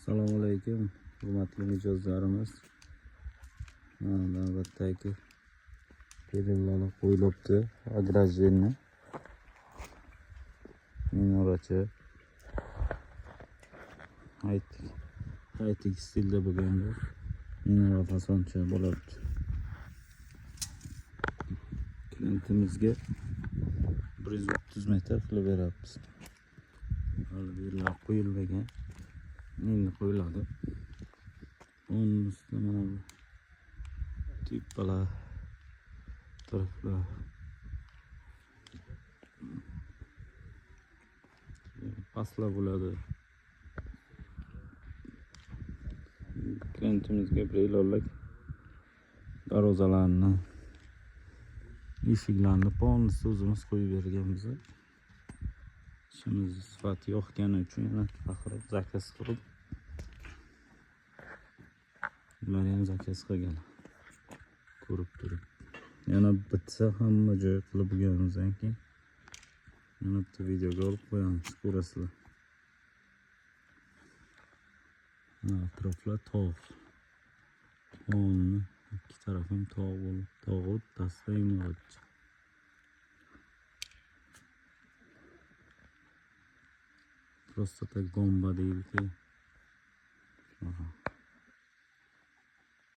Assalomu alaykum, hurmatli mijozlarimiz. Navbatdagi pedallar qo'yilibdi. Agrajvenni minorachi high-tech stilda bo'lganda minora fasoncha bo'ladi. Klientimizga 130 metr qilib beramiz. Hali yerlar qo'yilmagan. Endi qo'yiladi. Onun üstüne mana bu teppalar, taraflar pastlar bo'ladi. Klientimizga bir ilollik darozalarni, eshiklarni polностью o'zimiz qo'yib berganmiz. Ishimiz sifati yoqqani uchun yana faqat zakaz qilib ular ham zakaz qilgan. Ko'rib turib. Yana bitsa hamma joy qilib bo'lganimizdan keyin yana bitta videoga olib qo'yamiz, ko'rasizlar. Atroflar tog'. Tog'ning ikki tarafi ham tog' bo'lib, tog' o'rtasida imorat. Просто так bomba deydi.